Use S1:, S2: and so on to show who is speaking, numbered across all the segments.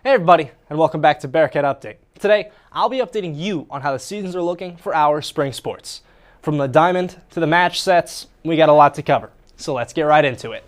S1: Hey everybody, and welcome back to Bearcat Update. Today, I'll be updating you on how the seasons are looking for our spring sports. From the diamond to the match sets, we got a lot to cover, so let's get right into it.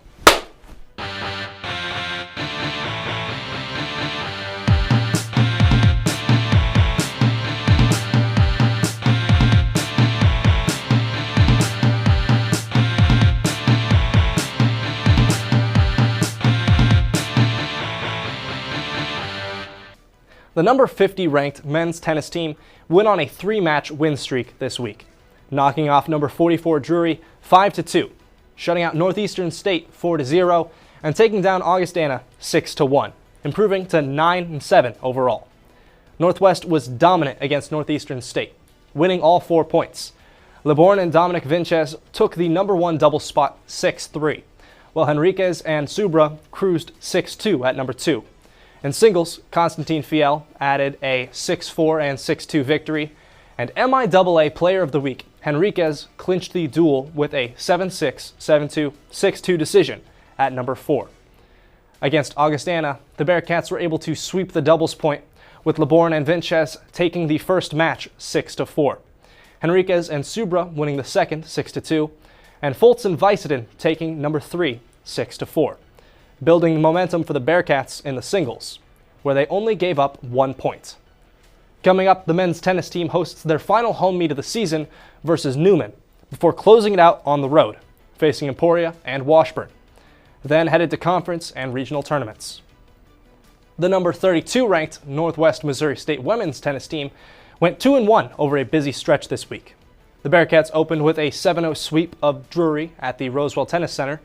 S1: The number 50 ranked men's tennis team went on a 3-match win streak this week, knocking off number 44 Drury 5-2, shutting out Northeastern State 4-0, and taking down Augustana 6-1, improving to 9-7 overall. Northwest was dominant against Northeastern State, winning all 4 points. Leborn and Dominic Vinces took the number 1 double spot 6-3, while Henriquez and Subra cruised 6-2 at number 2. In singles, Constantine Fiel added a 6-4 and 6-2 victory, and MIAA Player of the Week, Henriquez, clinched the duel with a 7-6, 7-2, 6-2 decision at number 4. Against Augustana, the Bearcats were able to sweep the doubles point, with Leborn and Vinces taking the first match 6-4, Henriquez and Subra winning the second 6-2, and Phelps and Viceden taking number 3 6-4. Building momentum for the Bearcats in the singles, where they only gave up 1 point. Coming up, the men's tennis team hosts their final home meet of the season versus Newman, before closing it out on the road, facing Emporia and Washburn, then headed to conference and regional tournaments. The number 32 ranked Northwest Missouri State women's tennis team went 2-1 over a busy stretch this week. The Bearcats opened with a 7-0 sweep of Drury at the Roswell Tennis Center.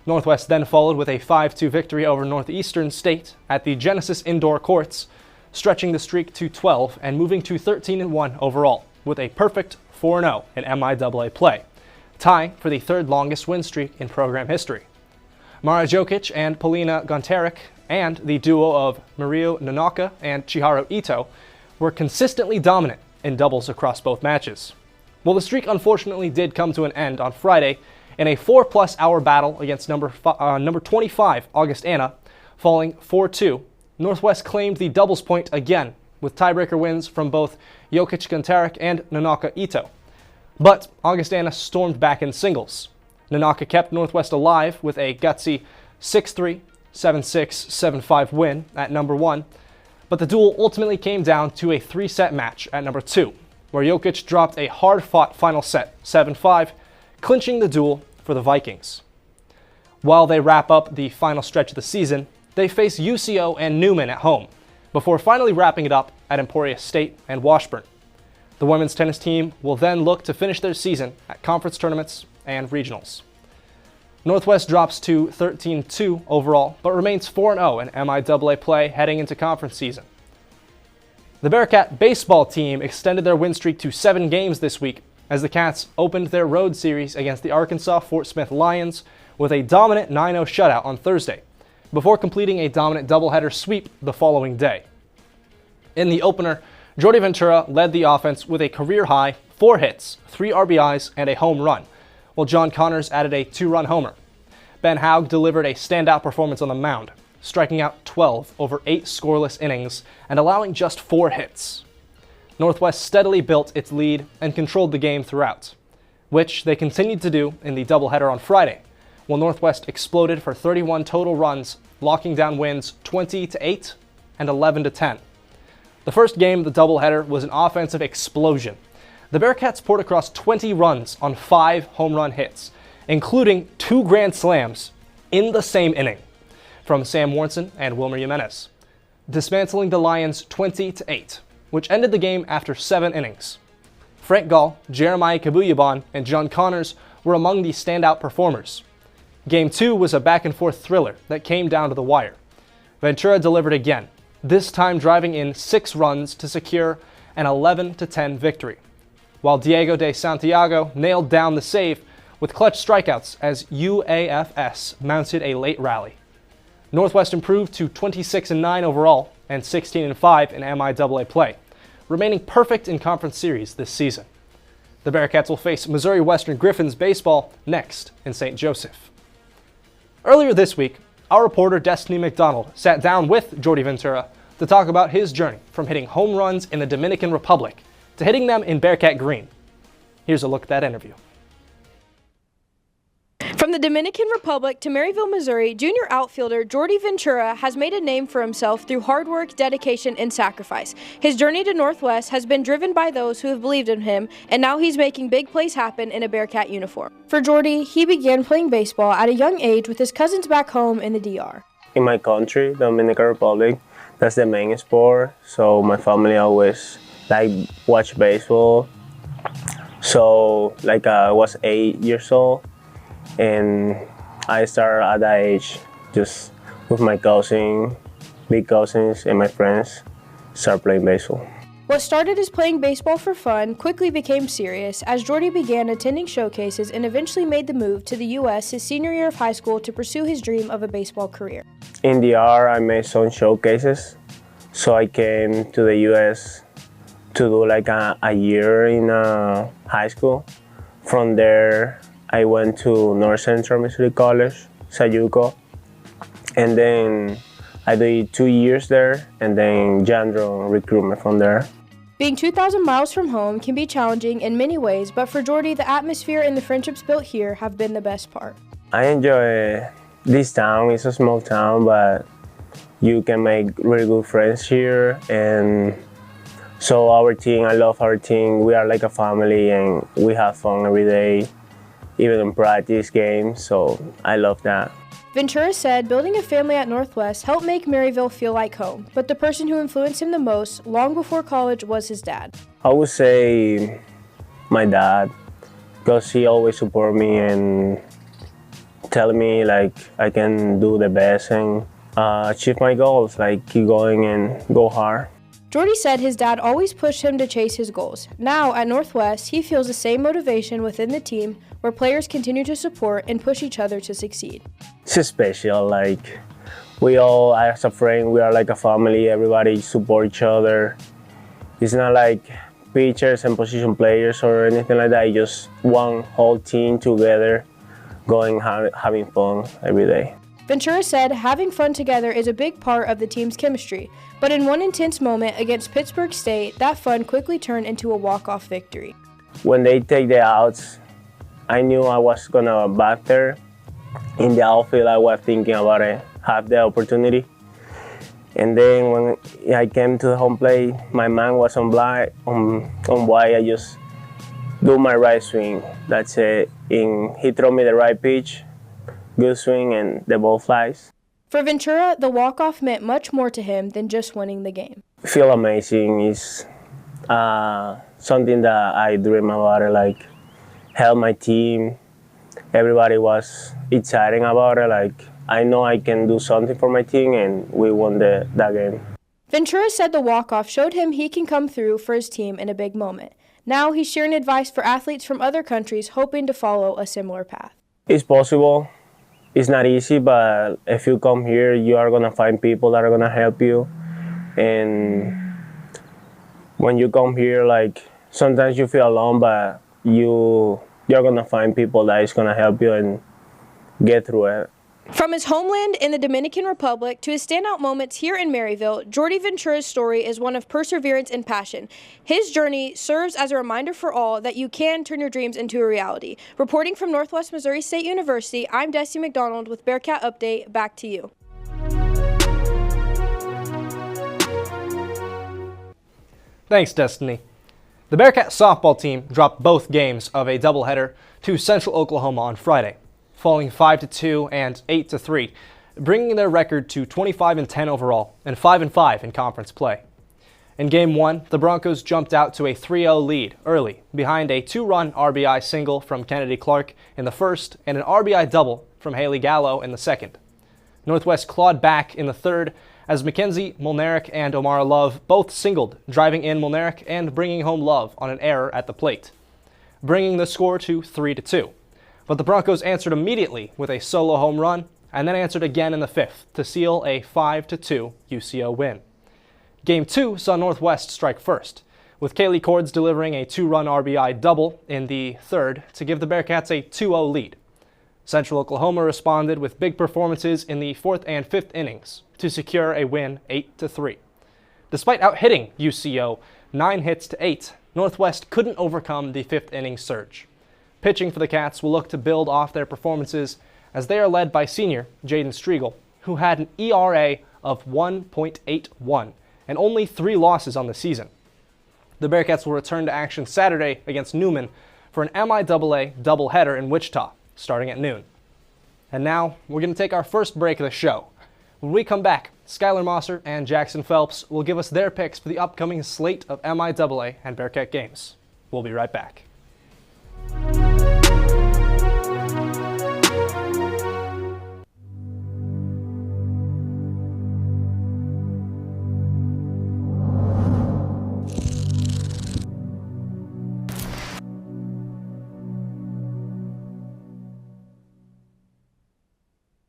S1: Northwest then followed with a 5-2 victory over Northeastern State at the Genesis Indoor Courts, stretching the streak to 12 and moving to 13-1 overall, with a perfect 4-0 in MIAA play, tying for the third longest win streak in program history. Mara Jokic and Polina Gontarek and the duo of Mario Nanaka and Chihiro Ito were consistently dominant in doubles across both matches. While the streak unfortunately did come to an end on Friday, in a 4+ hour battle against number 25 Augustana, falling 4-2, Northwest claimed the doubles point again, with tiebreaker wins from both Jokic Gontarek and Nanaka Ito. But Augustana stormed back in singles. Nanaka kept Northwest alive with a gutsy 6-3, 7-6, 7-5 win at number 1, but the duel ultimately came down to a 3-set match at number 2, where Jokic dropped a hard-fought final set 7-5, clinching the duel for the Vikings. While they wrap up the final stretch of the season, they face UCO and Newman at home, before finally wrapping it up at Emporia State and Washburn. The women's tennis team will then look to finish their season at conference tournaments and regionals. Northwest drops to 13-2 overall, but remains 4-0 in MIAA play heading into conference season. The Bearcat baseball team extended their win streak to 7 games this week, as the Cats opened their road series against the Arkansas Fort Smith Lions with a dominant 9-0 shutout on Thursday, before completing a dominant doubleheader sweep the following day. In the opener, Jordi Ventura led the offense with a career-high 4 hits, 3 RBIs, and a home run, while John Connors added a 2-run homer. Ben Haug delivered a standout performance on the mound, striking out 12 over 8 scoreless innings and allowing just 4 hits. Northwest steadily built its lead and controlled the game throughout, which they continued to do in the doubleheader on Friday, while Northwest exploded for 31 total runs, locking down wins 20-8 and 11-10. The first game of the doubleheader was an offensive explosion. The Bearcats poured across 20 runs on 5 home run hits, including 2 grand slams in the same inning from Sam Warnson and Wilmer Jimenez, dismantling the Lions 20-8. Which ended the game after 7 innings. Frank Gall, Jeremiah Kabuyaban, and John Connors were among the standout performers. Game 2 was a back-and-forth thriller that came down to the wire. Ventura delivered again, this time driving in 6 runs to secure an 11-10 victory, while Diego de Santiago nailed down the save with clutch strikeouts as UAFS mounted a late rally. Northwest improved to 26-9 overall and 16-5 in MIAA play, remaining perfect in conference series this season. The Bearcats will face Missouri Western Griffins baseball next in St. Joseph. Earlier this week, our reporter Destiny McDonald sat down with Jordy Ventura, to talk about his journey from hitting home runs in the Dominican Republic to hitting them in Bearcat Green. Here's a look at that interview.
S2: From the Dominican Republic to Maryville, Missouri, junior outfielder Jordi Ventura has made a name for himself through hard work, dedication, and sacrifice. His journey to Northwest has been driven by those who have believed in him, and now he's making big plays happen in a Bearcat uniform. For Jordi, he began playing baseball at a young age with his cousins back home in the DR.
S3: In my country, Dominican Republic, that's the main sport, so my family always watch baseball. So I was 8 years old, and I started at that age just with my big cousins and my friends, start playing baseball.
S2: What started as playing baseball for fun quickly became serious as Jordi began attending showcases and eventually made the move to the U.S. his senior year of high school to pursue his dream of a baseball career.
S3: In the R, I made some showcases, so I came to the U.S. to do a year in high school. From there, I went to North Central Missouri College, Sayuco, and then I did 2 years there, and then Jandro recruited me from there.
S2: Being 2,000 miles from home can be challenging in many ways, but for Jordi, the atmosphere and the friendships built here have been the best part.
S3: I enjoy this town. It's a small town, but you can make really good friends here, and so our team, I love our team. We are like a family, and we have fun every day, even in practice games, so I love that.
S2: Ventura said building a family at Northwest helped make Maryville feel like home, but the person who influenced him the most long before college was his dad.
S3: I would say my dad, because he always support me and tell me I can do the best and achieve my goals, keep going and go hard.
S2: Jordi said his dad always pushed him to chase his goals. Now, at Northwest, he feels the same motivation within the team where players continue to support and push each other to succeed.
S3: It's special, we all, as a friend, we are like a family, everybody support each other. It's not like pitchers and position players or anything like that, it's just one whole team together going, having fun every day.
S2: Ventura said having fun together is a big part of the team's chemistry, but in one intense moment against Pittsburgh State, that fun quickly turned into a walk-off victory.
S3: When they take the outs, I knew I was gonna bat there. In the outfield, I was thinking about it, have the opportunity. And then when I came to the home plate, my man was on wide, I just do my right swing. That's it. And he threw me the right pitch. Good swing, and the ball flies.
S2: For Ventura, the walk-off meant much more to him than just winning the game.
S3: I feel amazing. It's something that I dream about it, help my team. Everybody was excited about it. I know I can do something for my team, and we won that game.
S2: Ventura said the walk-off showed him he can come through for his team in a big moment. Now he's sharing advice for athletes from other countries hoping to follow a similar path.
S3: It's possible. It's not easy, but if you come here, you are gonna find people that are gonna help you. And when you come here, sometimes you feel alone, but you're gonna find people that is gonna help you and get through it.
S2: From his homeland in the Dominican Republic to his standout moments here in Maryville, Jordi Ventura's story is one of perseverance and passion. His journey serves as a reminder for all that you can turn your dreams into a reality. Reporting from Northwest Missouri State University, I'm Desi McDonald with Bearcat Update. Back to you.
S1: Thanks, Destiny. The Bearcat softball team dropped both games of a doubleheader to Central Oklahoma on Friday, falling 5-2 and 8-3, bringing their record to 25-10 overall and 5-5 in conference play. In Game 1, the Broncos jumped out to a 3-0 lead early behind a 2-run RBI single from Kennedy Clark in the first and an RBI double from Haley Gallo in the second. Northwest clawed back in the third as Mackenzie Molnaric and Omara Love both singled, driving in Molnaric and bringing home Love on an error at the plate, bringing the score to 3-2. But the Broncos answered immediately with a solo home run and then answered again in the fifth to seal a 5-2 UCO win. Game 2 saw Northwest strike first, with Kaylee Cords delivering a 2-run RBI double in the third to give the Bearcats a 2-0 lead. Central Oklahoma responded with big performances in the fourth and fifth innings to secure a win 8-3. Despite out-hitting UCO 9 hits to 8, Northwest couldn't overcome the 5th inning surge. Pitching for the Cats will look to build off their performances as they are led by senior Jaden Striegel, who had an ERA of 1.81 and only 3 losses on the season. The Bearcats will return to action Saturday against Newman for an MIAA doubleheader in Wichita, starting at noon. And now, we're going to take our first break of the show. When we come back, Skylar Mosser and Jackson Phelps will give us their picks for the upcoming slate of MIAA and Bearcat games. We'll be right back.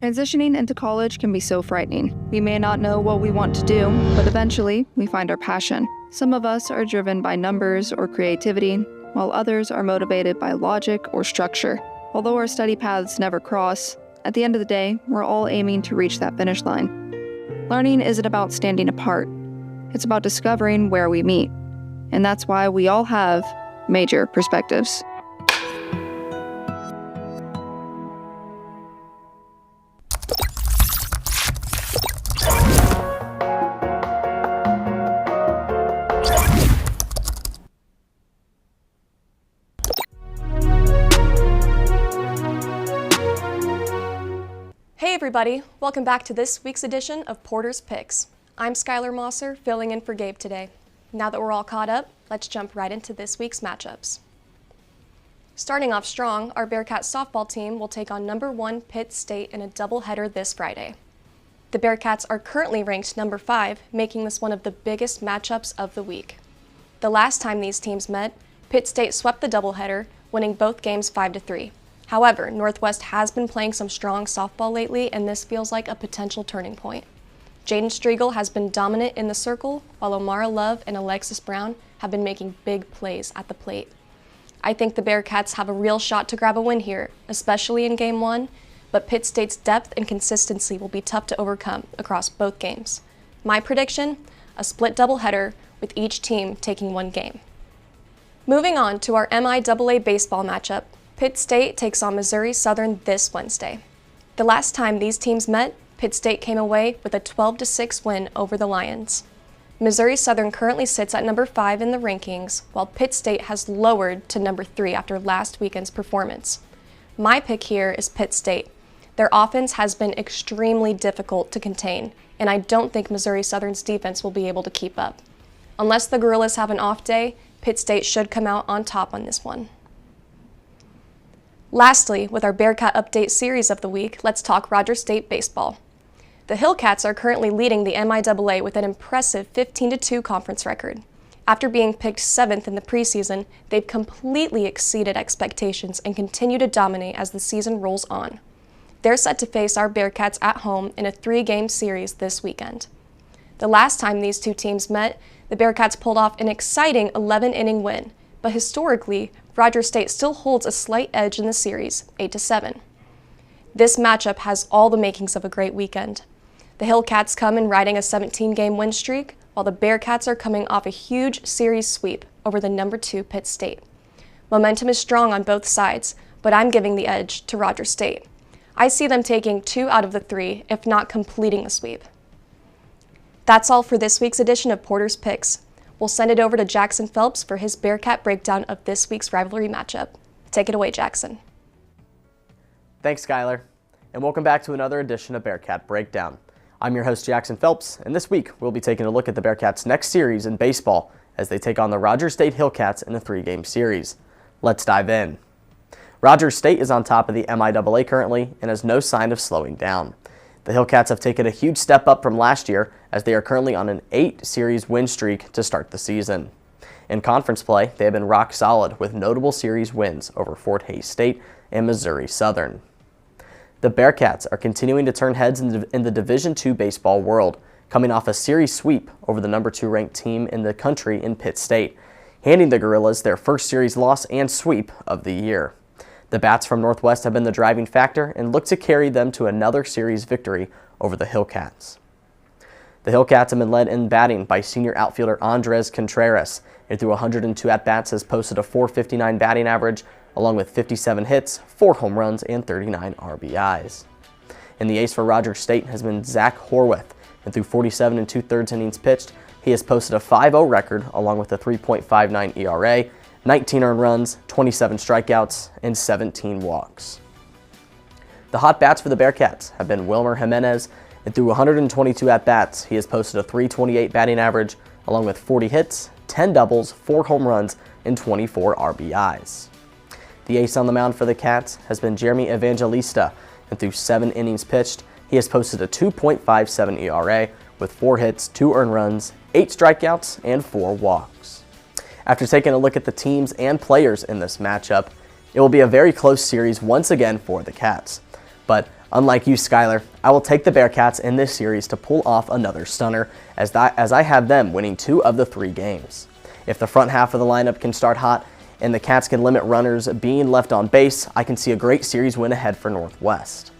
S4: Transitioning into college can be so frightening. We may not know what we want to do, but eventually we find our passion. Some of us are driven by numbers or creativity, while others are motivated by logic or structure. Although our study paths never cross, at the end of the day, we're all aiming to reach that finish line. Learning isn't about standing apart. It's about discovering where we meet. And that's why we all have major perspectives.
S5: Hey everybody, welcome back to this week's edition of Porter's Picks. I'm Skylar Mosser, filling in for Gabe today. Now that we're all caught up, let's jump right into this week's matchups. Starting off strong, our Bearcat softball team will take on number 1 Pitt State in a doubleheader this Friday. The Bearcats are currently ranked number 5, making this one of the biggest matchups of the week. The last time these teams met, Pitt State swept the doubleheader, winning both games 5-3. However, Northwest has been playing some strong softball lately, and this feels like a potential turning point. Jaden Striegel has been dominant in the circle, while Omara Love and Alexis Brown have been making big plays at the plate. I think the Bearcats have a real shot to grab a win here, especially in Game 1, but Pitt State's depth and consistency will be tough to overcome across both games. My prediction? A split doubleheader with each team taking one game. Moving on to our MIAA baseball matchup, Pitt State takes on Missouri Southern this Wednesday. The last time these teams met, Pitt State came away with a 12-6 win over the Lions. Missouri Southern currently sits at number 5 in the rankings, while Pitt State has lowered to number 3 after last weekend's performance. My pick here is Pitt State. Their offense has been extremely difficult to contain, and I don't think Missouri Southern's defense will be able to keep up. Unless the Gorillas have an off day, Pitt State should come out on top on this one. Lastly, with our Bearcat Update series of the week, let's talk Rogers State baseball. The Hillcats are currently leading the MIAA with an impressive 15-2 conference record. After being picked 7th in the preseason, they've completely exceeded expectations and continue to dominate as the season rolls on. They're set to face our Bearcats at home in a 3-game series this weekend. The last time these two teams met, the Bearcats pulled off an exciting 11-inning win, but historically, Rogers State still holds a slight edge in the series, 8-7. This matchup has all the makings of a great weekend. The Hillcats come in riding a 17-game win streak, while the Bearcats are coming off a huge series sweep over the number 2 Pitt State. Momentum is strong on both sides, but I'm giving the edge to Rogers State. I see them taking 2 out of the 3, if not completing the sweep. That's all for this week's edition of Porter's Picks. We'll send it over to Jackson Phelps for his Bearcat breakdown of this week's rivalry matchup. Take it away, Jackson.
S6: Thanks, Skylar, and welcome back to another edition of Bearcat Breakdown. I'm your host, Jackson Phelps, and this week we'll be taking a look at the Bearcats' next series in baseball as they take on the Rogers State Hillcats in a 3-game series. Let's dive in. Rogers State is on top of the MIAA currently and has no sign of slowing down. The Hillcats have taken a huge step up from last year as they are currently on an 8-series win streak to start the season. In conference play, they have been rock solid with notable series wins over Fort Hays State and Missouri Southern. The Bearcats are continuing to turn heads in the Division II baseball world, coming off a series sweep over the number 2 ranked team in the country in Pitt State, handing the Gorillas their first series loss and sweep of the year. The Bats from Northwest have been the driving factor and look to carry them to another series victory over the Hillcats. The Hillcats have been led in batting by senior outfielder Andres Contreras, who through 102 at-bats has posted a .459 batting average, along with 57 hits, 4 home runs, and 39 RBIs. And the ace for Rogers State has been Zach Horwath, and through 47 2/3 innings pitched, he has posted a 5-0 record, along with a 3.59 ERA, 19 earned runs, 27 strikeouts, and 17 walks. The hot bats for the Bearcats have been Wilmer Jimenez, and through 122 at-bats, he has posted a .328 batting average, along with 40 hits, 10 doubles, 4 home runs, and 24 RBIs. The ace on the mound for the Cats has been Jeremy Evangelista, and through 7 innings pitched, he has posted a 2.57 ERA with 4 hits, 2 earned runs, 8 strikeouts, and 4 walks. After taking a look at the teams and players in this matchup, it will be a very close series once again for the Cats. But unlike you, Skylar, I will take the Bearcats in this series to pull off another stunner, as I have them winning 2 of the 3 games. If the front half of the lineup can start hot and the Cats can limit runners being left on base, I can see a great series win ahead for Northwest.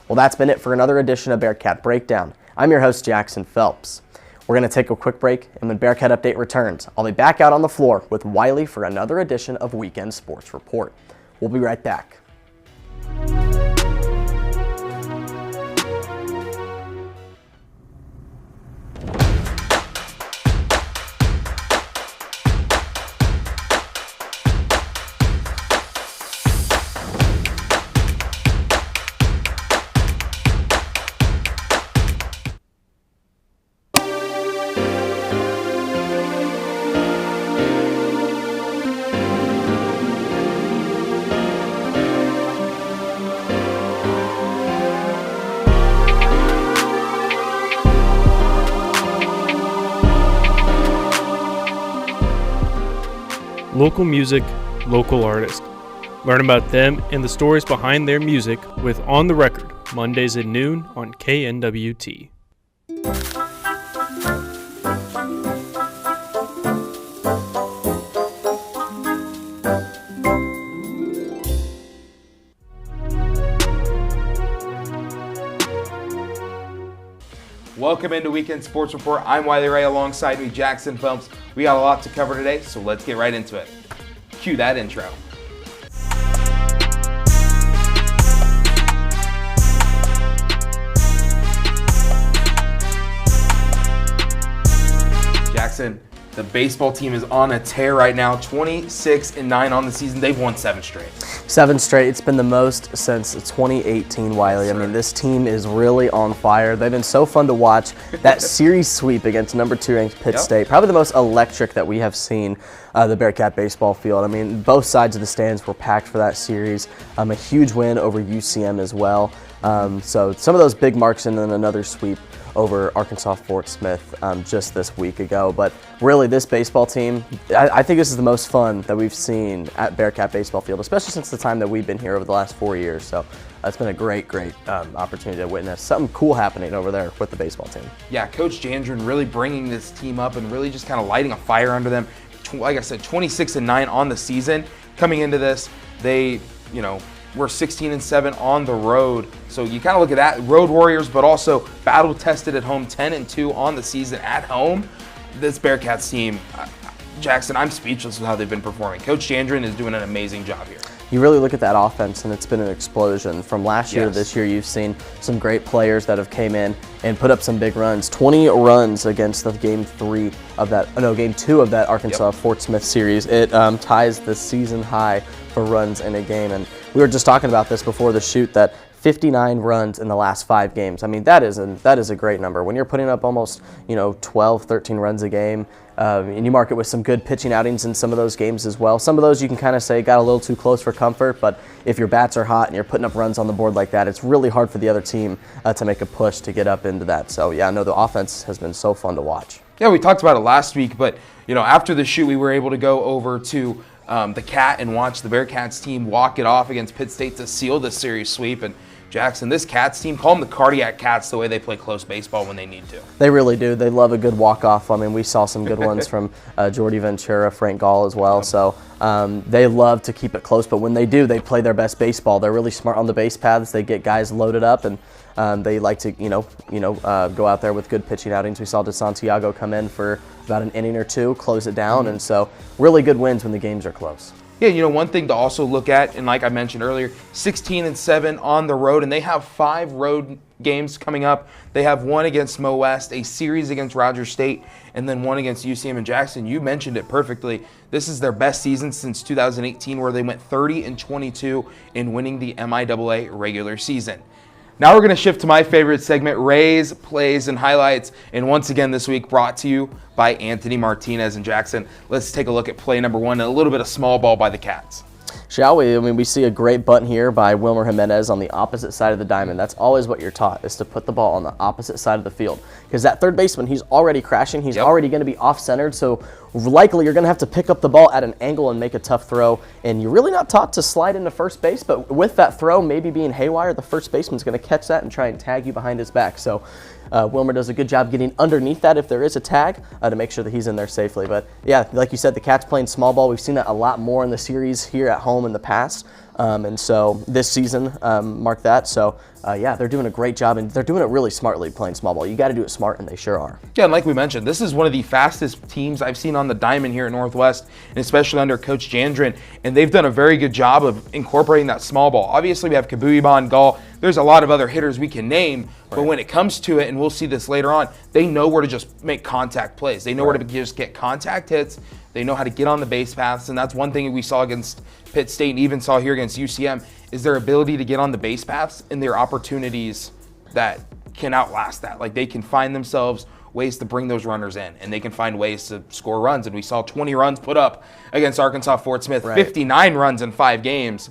S6: Well, that's been it for another edition of Bearcat Breakdown. I'm your host, Jackson Phelps. We're going to take a quick break, and when Bearcat Update returns, I'll be back out on the floor with Wiley for another edition of Weekend Sports Report. We'll be right back.
S7: Local music, local artist. Learn about them and the stories behind their music with On the Record, Mondays at noon on KNWT.
S8: Welcome into Weekend Sports Report. I'm Wiley Ray, alongside me, Jackson Phelps. We got a lot to cover today, so let's get right into it. Cue that intro. Jackson, the baseball team is on a tear right now, 26-9 on the season. They've won 7 straight.
S6: 7 straight. It's been the most since 2018, Wiley. I mean, this team is really on fire. They've been so fun to watch. That series sweep against number 2 ranked Pitt State, probably the most electric that we have seen the Bearcat baseball field. I mean, both sides of the stands were packed for that series. A huge win over UCM as well. So some of those big marks, and then another sweep over Arkansas Fort Smith just this week ago. But really, this baseball team, I think this is the most fun that we've seen at Bearcat Baseball Field, especially since the time that we've been here over the last 4 years. So it's been a great opportunity to witness something cool happening over there with the baseball team.
S8: Yeah, Coach Jandren really bringing this team up and really just kind of lighting a fire under them. Like I said, 26-9 on the season. Coming into this, they, we're 16-7 on the road. So you kind of look at that, road warriors, but also battle tested at home, 10-2 on the season at home. This Bearcats team, Jackson, I'm speechless with how they've been performing. Coach Jandren is doing an amazing job here.
S6: You really look at that offense, and it's been an explosion. From last year to this year, you've seen some great players that have came in and put up some big runs. 20 runs against the game 2 of that Arkansas Fort Smith series. It ties the season high for runs in a game. And we were just talking about this before the shoot, that 59 runs in the last 5 games. I mean, that is a great number. When you're putting up almost 12, 13 runs a game, and you mark it with some good pitching outings in some of those games as well. Some of those you can kind of say got a little too close for comfort, but if your bats are hot and you're putting up runs on the board like that, it's really hard for the other team to make a push to get up into that. So yeah, no, the offense has been so fun to watch.
S8: Yeah, we talked about it last week, but after the shoot, we were able to go over to the Cat and watch the Bearcats team walk it off against Pitt State to seal the series sweep. And Jackson, this Cats team, call them the cardiac Cats the way they play close baseball when they need to.
S6: They really do. They love a good walk-off. I mean, we saw some good ones from Jordi Ventura, Frank Gall as well. So they love to keep it close, but when they do, they play their best baseball. They're really smart on the base paths. They get guys loaded up, and they like to, go out there with good pitching outings. We saw DeSantiago come in for about an inning or two, close it down, and so really good wins when the games are close.
S8: Yeah, one thing to also look at, and like I mentioned earlier, 16-7 on the road, and they have 5 road games coming up. They have 1 against Mo West, a series against Rogers State, and then 1 against UCM and Jackson. You mentioned it perfectly. This is their best season since 2018, where they went 30-22 in winning the MIAA regular season. Now we're going to shift to my favorite segment, Rays, Plays, and Highlights. And once again this week brought to you by Anthony Martinez and Jackson. Let's take a look at play number 1 and a little bit of small ball by the Cats.
S6: Shall we? I mean, we see a great bunt here by Wilmer Jimenez on the opposite side of the diamond. That's always what you're taught, is to put the ball on the opposite side of the field. Because that third baseman, he's already crashing. He's already going to be off-centered, so likely you're going to have to pick up the ball at an angle and make a tough throw. And you're really not taught to slide into first base, but with that throw maybe being haywire, the first baseman's going to catch that and try and tag you behind his back. So Wilmer does a good job getting underneath that if there is a tag to make sure that he's in there safely. But yeah, like you said, the Cats playing small ball. We've seen that a lot more in the series here at home in the past. And so this season marked that. So yeah, they're doing a great job, and they're doing it really smartly playing small ball. You got to do it smart, and they sure are.
S8: Yeah, and like we mentioned, this is one of the fastest teams I've seen on the diamond here at Northwest, and especially under Coach Jandren. And they've done a very good job of incorporating that small ball. Obviously, we have Kabuyaban, Gall. There's a lot of other hitters we can name, but when it comes to it, and we'll see this later on, they know where to just make contact plays. They know where to just get contact hits. They know how to get on the base paths, and that's one thing we saw against Pitt State and even saw here against UCM, is their ability to get on the base paths and their opportunities that can outlast that. Like, they can find themselves ways to bring those runners in, and they can find ways to score runs. And we saw 20 runs put up against Arkansas Fort Smith, 59 runs in 5 games.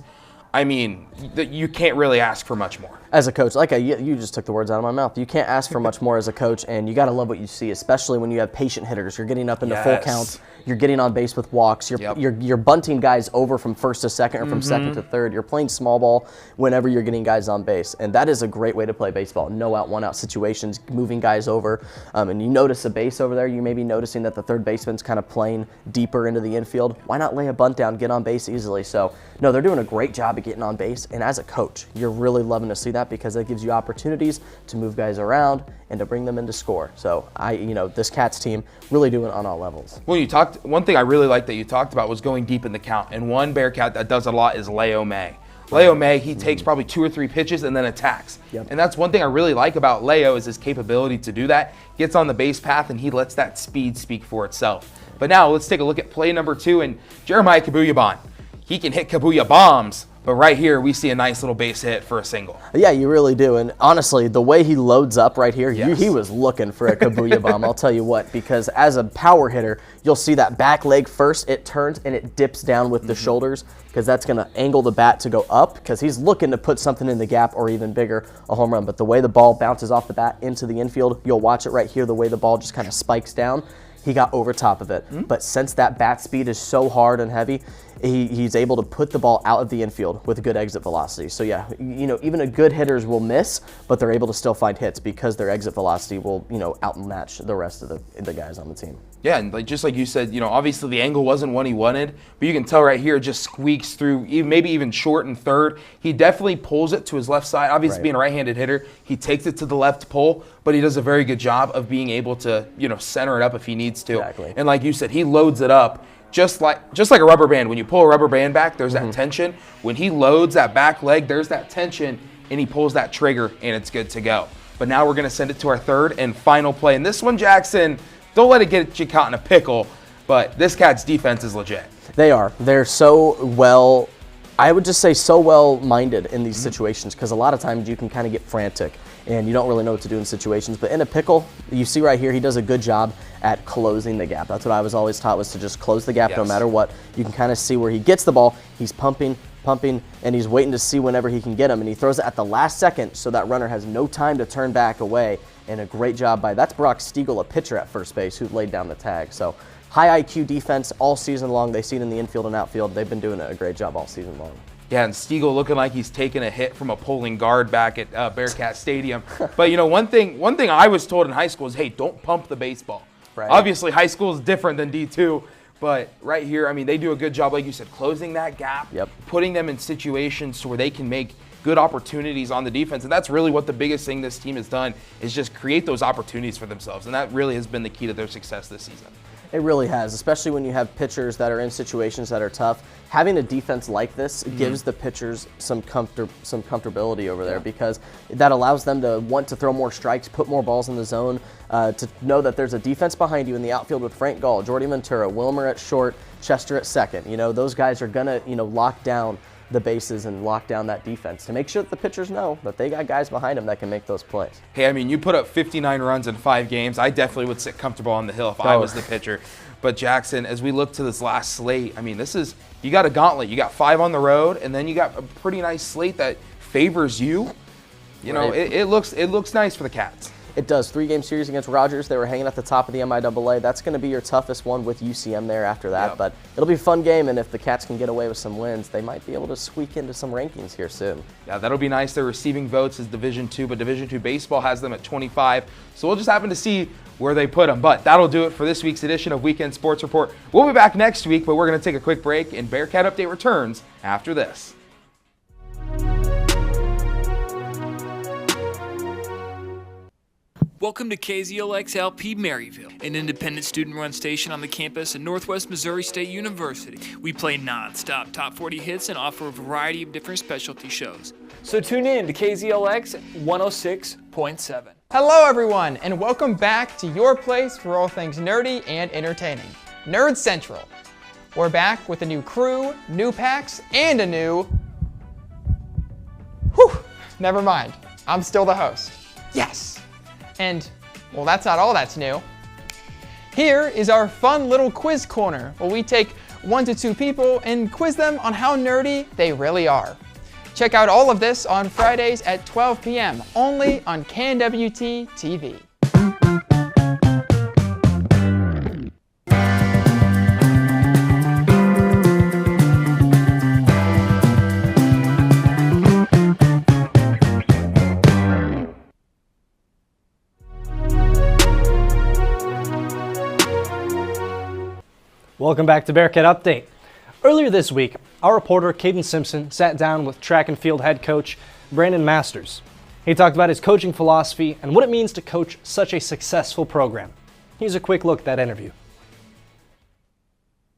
S8: I mean, you can't really ask for much more.
S6: As a coach, you just took the words out of my mouth. You can't ask for much more as a coach, and you got to love what you see, especially when you have patient hitters. You're getting up into full counts. You're getting on base with walks. You're bunting guys over from first to second or from second to third. You're playing small ball whenever you're getting guys on base, and that is a great way to play baseball. No out, one out situations, moving guys over, and you notice a base over there. You may be noticing that the third baseman's kind of playing deeper into the infield. Why not lay a bunt down, get on base easily? So no, they're doing a great job of getting on base, and as a coach, you're really loving to see that, because that gives you opportunities to move guys around and to bring them in to score. So this Cats team really doing it on all levels.
S8: Well, one thing I really liked that you talked about was going deep in the count, and one Bearcat that does a lot is Leo May. Leo May, he takes probably 2 or 3 pitches and then attacks. And that's one thing I really like about Leo, is his capability to do that. Gets on the base path and he lets that speed speak for itself. But now let's take a look at play number 2, and Jeremiah Kabuyaban. He can hit Kabuya bombs, but right here we see a nice little base hit for a single.
S6: Yeah, you really do. And honestly, the way he loads up right here, he was looking for a Kabuya bomb, I'll tell you what, because as a power hitter, you'll see that back leg first, it turns and it dips down with the shoulders, because that's going to angle the bat to go up, because he's looking to put something in the gap or even bigger, a home run. But the way the ball bounces off the bat into the infield, you'll watch it right here, the way the ball just kind of spikes down. He got over top of it. But since that bat speed is so hard and heavy, he's able to put the ball out of the infield with a good exit velocity. So yeah, even a good hitters will miss, but they're able to still find hits because their exit velocity will, outmatch the rest of the guys on the team.
S8: Yeah, and just like you said, obviously the angle wasn't what he wanted, but you can tell right here it just squeaks through, maybe even short and third. He definitely pulls it to his left side. Obviously, being a right-handed hitter, he takes it to the left pole, but he does a very good job of being able to, center it up if he needs to.
S6: Exactly.
S8: And like you said, he loads it up just like a rubber band. When you pull a rubber band back, there's that tension. When he loads that back leg, there's that tension, and he pulls that trigger, and it's good to go. But now we're going to send it to our third and final play. And this one, Jackson, don't let it get you caught in a pickle, but this Cat's defense is legit.
S6: They are. They're so well, I would just say so well-minded in these situations, because a lot of times you can kind of get frantic and you don't really know what to do in situations. But in a pickle, you see right here, he does a good job at closing the gap. That's what I was always taught, was to just close the gap no matter what. You can kind of see where he gets the ball. He's pumping, and he's waiting to see whenever he can get him. And he throws it at the last second, so that runner has no time to turn back away. And a great job that's Brock Stiegel, a pitcher at first base, who laid down the tag. So high IQ defense all season long. They see it in the infield and outfield. They've been doing a great job all season long.
S8: Yeah, and Stiegel looking like he's taking a hit from a pulling guard back at Bearcat Stadium. But, one thing I was told in high school is, hey, don't pump the baseball.
S6: Right.
S8: Obviously, high school is different than D2, but right here, they do a good job, like you said, closing that gap, putting them in situations to where they can make good opportunities on the defense. And that's really what the biggest thing this team has done, is just create those opportunities for themselves. And that really has been the key to their success this season.
S6: It really has, especially when you have pitchers that are in situations that are tough. Having a defense like this gives the pitchers some comfortability over there, because that allows them to want to throw more strikes, put more balls in the zone, to know that there's a defense behind you in the outfield with Frank Gall, Jordi Ventura, Wilmer at short, Chester at second. Those guys are going to, lock down the bases and lock down that defense to make sure that the pitchers know that they got guys behind them that can make those plays.
S8: Hey, you put up 59 runs in 5 games. I definitely would sit comfortable on the hill if I was the pitcher. But Jackson, as we look to this last slate, you got a gauntlet. You got 5 on the road, and then you got a pretty nice slate that favors you. It looks nice for the Cats.
S6: It does. 3-game series against Rogers. They were hanging at the top of the MIAA. That's going to be your toughest one with UCM there after that. But it'll be a fun game, and if the Cats can get away with some wins, they might be able to squeak into some rankings here soon. Yeah,
S8: that'll be nice. They're receiving votes as Division II, but Division II baseball has them at 25. So we'll just happen to see where they put them. But that'll do it for this week's edition of Weekend Sports Report. We'll be back next week, but we're going to take a quick break, and Bearcat Update returns after this.
S9: Welcome to KZLX-LP Maryville, an independent student-run station on the campus of Northwest Missouri State University. We play non-stop top 40 hits and offer a variety of different specialty shows.
S10: So tune in to KZLX 106.7.
S11: Hello everyone, and welcome back to your place for all things nerdy and entertaining, Nerd Central. We're back with a new crew, new packs, and a new... Never mind, I'm still the host. Yes! And, well, that's not all that's new. Here is our fun little quiz corner, where we take 1 to 2 people and quiz them on how nerdy they really are. Check out all of this on Fridays at 12 p.m., only on KNWT TV.
S1: Welcome back to Bearcat Update. Earlier this week, our reporter Cayden Simpson sat down with track and field head coach Brandon Masters. He talked about his coaching philosophy and what it means to coach such a successful program. Here's a quick look at that interview.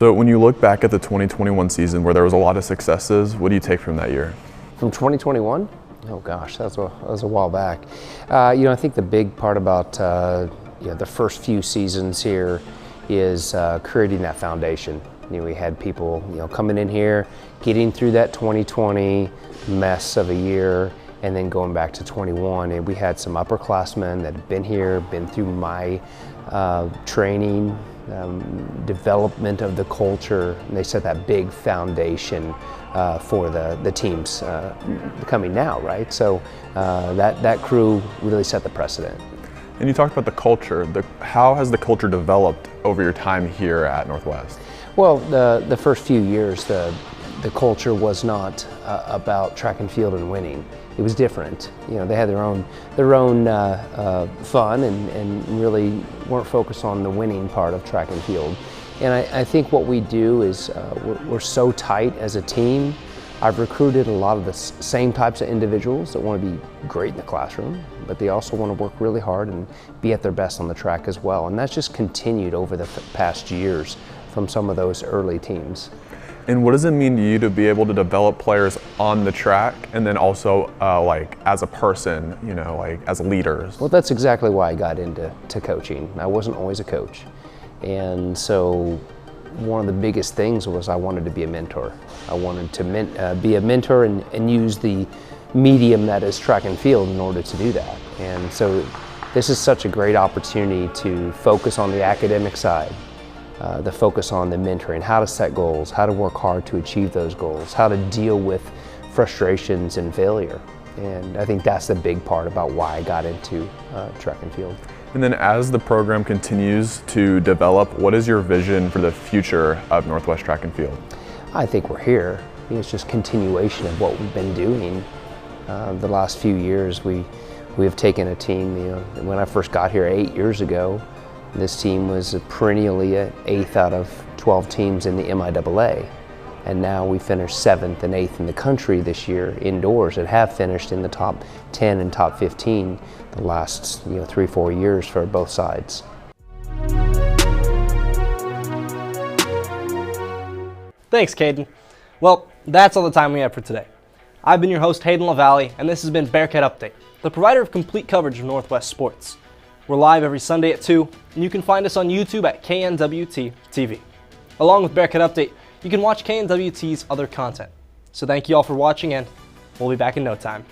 S12: So when you look back at the 2021 season where there was a lot of successes, what do you take from that year?
S13: From 2021? Oh gosh, that was a while back. I think the big part about the first few seasons here is creating that foundation. We had people coming in here, getting through that 2020 mess of a year, and then going back to 21. And we had some upperclassmen that had been here, been through my training, development of the culture, and they set that big foundation for the teams coming now, right? So that crew really set the precedent.
S12: And you talked about the culture. How has the culture developed over your time here at Northwest?
S13: Well, the first few years, the culture was not about track and field and winning. It was different. They had their own fun and really weren't focused on the winning part of track and field. And I think what we do is we're so tight as a team. I've recruited a lot of the same types of individuals that want to be great in the classroom, but they also want to work really hard and be at their best on the track as well. And that's just continued over the past years from some of those early teams.
S12: And what does it mean to you to be able to develop players on the track and then also as a person, as leaders?
S13: Well, that's exactly why I got into coaching. I wasn't always a coach. And so one of the biggest things was I wanted to be a mentor. I wanted to be a mentor and use the medium that is track and field in order to do that. And so this is such a great opportunity to focus on the academic side, the focus on the mentoring, how to set goals, how to work hard to achieve those goals, how to deal with frustrations and failure. And I think that's the big part about why I got into track and field.
S12: And then as the program continues to develop, what is your vision for the future of Northwest Track and Field?
S13: I think we're here. it's just continuation of what we've been doing the last few years. We have taken a team, when I first got here 8 years ago, this team was perennially an 8th out of 12 teams in the MIAA. And now we finished 7th and 8th in the country this year indoors, and have finished in the top 10 and top 15 the last 3-4 years for both sides.
S1: Thanks, Cayden. Well, that's all the time we have for today. I've been your host, Hayden Lavaley, and this has been Bearcat Update, the provider of complete coverage of Northwest sports. We're live every Sunday at 2, and you can find us on YouTube at KNWT TV. Along with Bearcat Update, you can watch KNWT's other content. So thank you all for watching, and we'll be back in no time.